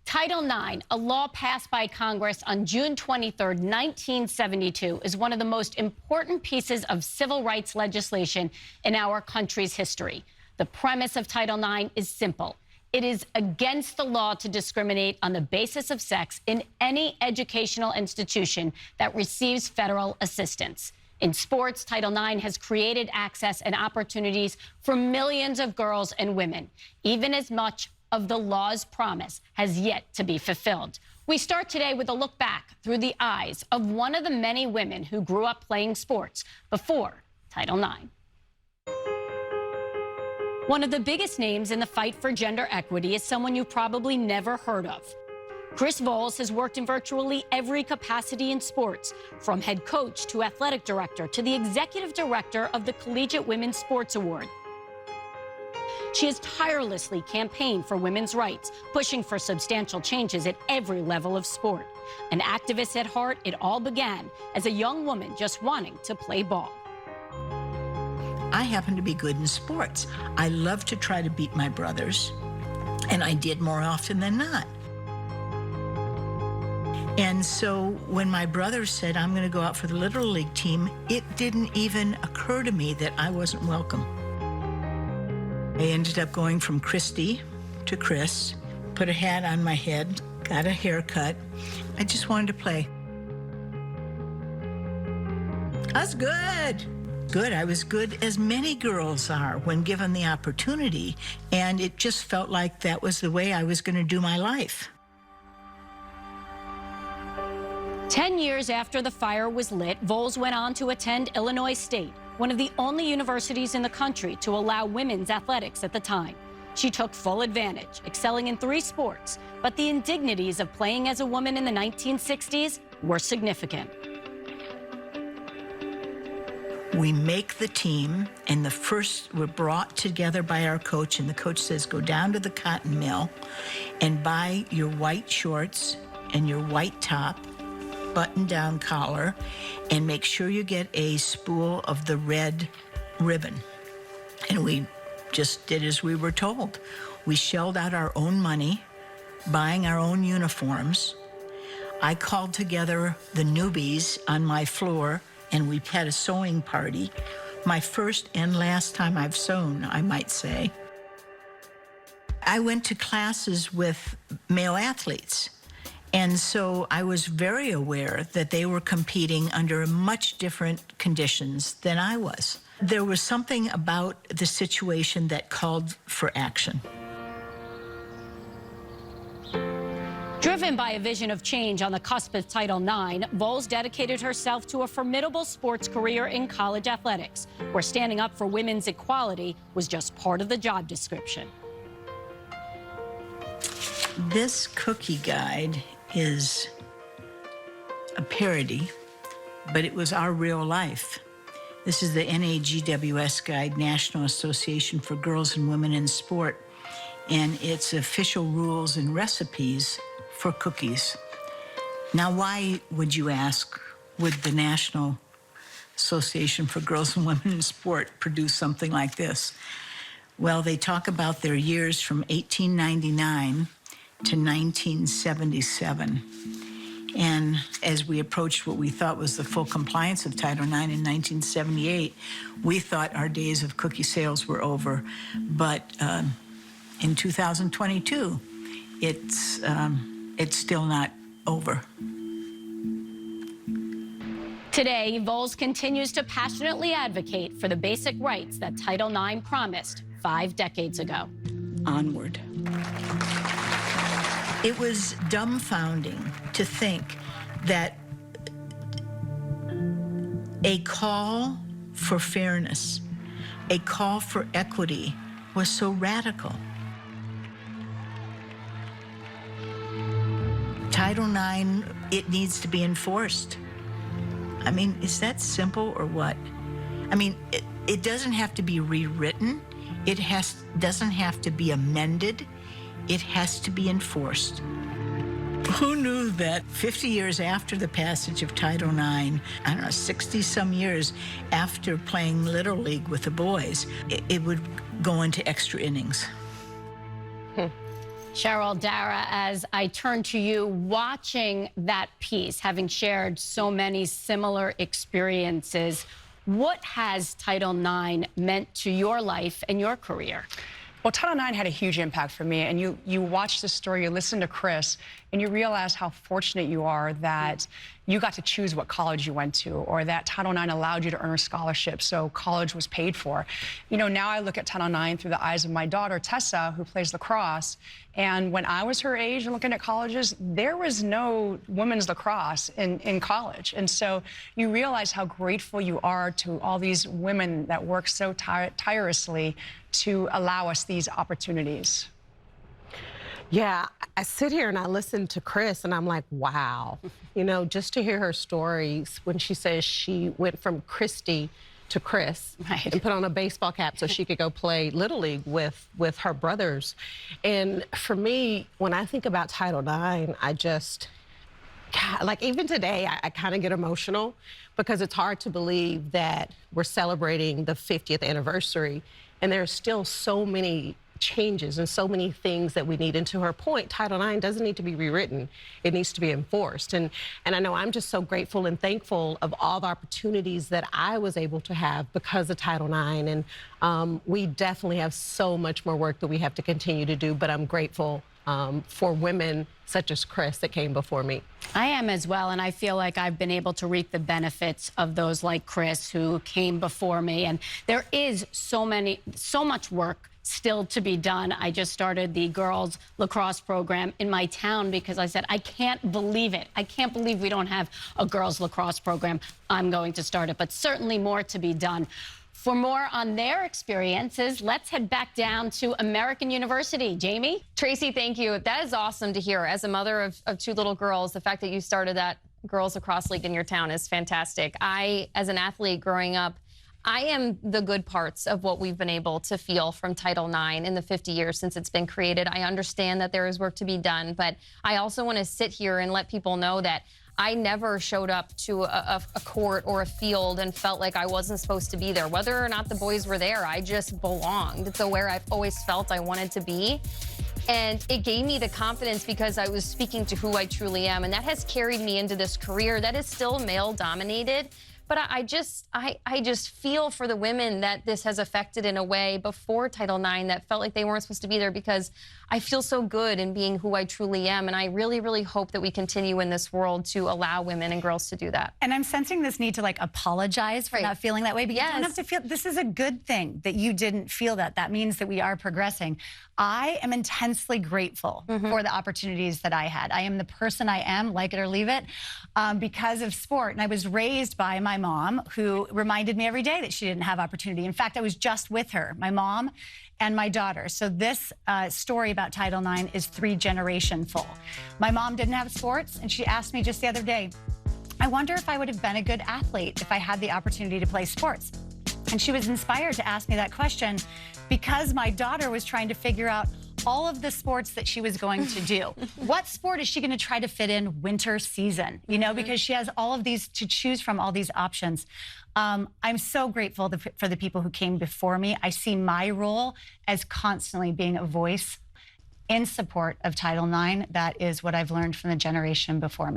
Title IX, a law passed by Congress on June 23, 1972, is one of the most important pieces of civil rights legislation in our country's history. The premise of Title IX is simple. It is against the law to discriminate on the basis of sex in any educational institution that receives federal assistance. In sports, Title IX has created access and opportunities for millions of girls and women, even as much of the law's promise has yet to be fulfilled. We start today with a look back through the eyes of one of the many women who grew up playing sports before Title IX. One of the biggest names in the fight for gender equity is someone you've probably never heard of. Chris Voelz has worked in virtually every capacity in sports, from head coach to athletic director to the executive director of the Collegiate Women's Sports Award. She has tirelessly campaigned for women's rights, pushing for substantial changes at every level of sport. An activist at heart, it all began as a young woman just wanting to play ball. I happen to be good in sports. I love to try to beat my brothers, and I did more often than not. And so when my brother said, I'm going to go out for the Little League team, it didn't even occur to me that I wasn't welcome. I ended up going from Christy to Chris, put a hat on my head, got a haircut. I just wanted to play. I was good. Good. I was good as many girls are when given the opportunity, and it just felt like that was the way I was going to do my life. 10 years after the fire was lit, Voelz went on to attend Illinois State, one of the only universities in the country to allow women's athletics at the time. She took full advantage, excelling in 3 sports, but the indignities of playing as a woman in the 1960s were significant. We make the team, and we're brought together by our coach, and the coach says, go down to the cotton mill and buy your white shorts and your white top, button-down collar, and make sure you get a spool of the red ribbon. And we just did as we were told. We shelled out our own money, buying our own uniforms. I called together the newbies on my floor, and we had a sewing party. My first and last time I've sewn, I might say. I went to classes with male athletes. And so I was very aware that they were competing under much different conditions than I was. There was something about the situation that called for action. Driven by a vision of change on the cusp of Title IX, Voelz dedicated herself to a formidable sports career in college athletics, where standing up for women's equality was just part of the job description. This cookie guide is a parody, but it was our real life. This is the NAGWS guide, National Association for Girls and Women in Sport, and it's official rules and recipes for cookies. Now, why, would you ask, would the National Association for Girls and Women in Sport produce something like this? Well, they talk about their years from 1899 to 1977. And as we approached what we thought was the full compliance of Title IX in 1978, we thought our days of cookie sales were over. But in 2022, it's still not over. Today, Voelz continues to passionately advocate for the basic rights that Title IX promised 5 decades ago. Onward. It was dumbfounding to think that a call for fairness, a call for equity was so radical. Title IX, it needs to be enforced. I mean, is that simple or what? I mean, it doesn't have to be rewritten. It doesn't have to be amended. It has to be enforced. Who knew that 50 years after the passage of Title IX, I don't know, 60-some years after playing Little League with the boys, it would go into extra innings? Cheryl Dara, as I turn to you, watching that piece, having shared so many similar experiences, what has Title IX meant to your life and your career? Well, Title IX had a huge impact for me, and you watch the story, you listen to Chris, and you realize how fortunate you are that you got to choose what college you went to, or that Title IX allowed you to earn a scholarship, so college was paid for. You know, now I look at Title IX through the eyes of my daughter, Tessa, who plays lacrosse, and when I was her age and looking at colleges, there was no women's lacrosse in college. And so you realize how grateful you are to all these women that work so tirelessly to allow us these opportunities. Yeah, I sit here and I listen to Chris and I'm like, wow. You know, just to hear her stories when she says she went from Christy to Chris and put on a baseball cap so she could go play Little League with her brothers. And for me, when I think about Title IX, I just, like even today, I kind of get emotional because it's hard to believe that we're celebrating the 50th anniversary and there's still so many changes and so many things that we need. And to her point, Title IX doesn't need to be rewritten. It needs to be enforced. And I know I'm just so grateful and thankful of all the opportunities that I was able to have because of Title IX. And we definitely have so much more work that we have to continue to do, but I'm grateful for women such as Chris that came before me. I am as well, and I feel like I've been able to reap the benefits of those like Chris who came before me. And there is so much work still to be done. I just started the girls lacrosse program in my town because I said, I can't believe it. I can't believe we don't have a girls lacrosse program. I'm going to start it, but certainly more to be done. For more on their experiences, let's head back down to American University. Jamie? Tracy, thank you. That is awesome to hear. As a mother of two little girls, the fact that you started that girls lacrosse league in your town is fantastic. As an athlete growing up, I am the good parts of what we've been able to feel from Title IX in the 50 years since it's been created. I understand that there is work to be done, but I also want to sit here and let people know that I never showed up to a court or a field and felt like I wasn't supposed to be there. Whether or not the boys were there, I just belonged. It's where I've always felt I wanted to be. And it gave me the confidence because I was speaking to who I truly am. And that has carried me into this career that is still male-dominated. But I just feel for the women that this has affected in a way before Title IX that felt like they weren't supposed to be there, because I feel so good in being who I truly am. And I really, really hope that we continue in this world to allow women and girls to do that. And I'm sensing this need to like apologize for not feeling that way, but you don't have to feel, this is a good thing that you didn't feel that. That means that we are progressing. I am intensely grateful for the opportunities that I had. I am the person I am, like it or leave it, because of sport. And I was raised by my mom, who reminded me every day that she didn't have opportunity. In fact, I was just with her, my mom and my daughter. So this story about Title IX is 3-generation full. My mom didn't have sports, and she asked me just the other day, I wonder if I would have been a good athlete if I had the opportunity to play sports. And she was inspired to ask me that question because my daughter was trying to figure out all of the sports that she was going to do. What sport is she going to try to fit in winter season? You know, because she has all of these to choose from, all these options. I'm so grateful for the people who came before me. I see my role as constantly being a voice in support of Title IX. That is what I've learned from the generation before me.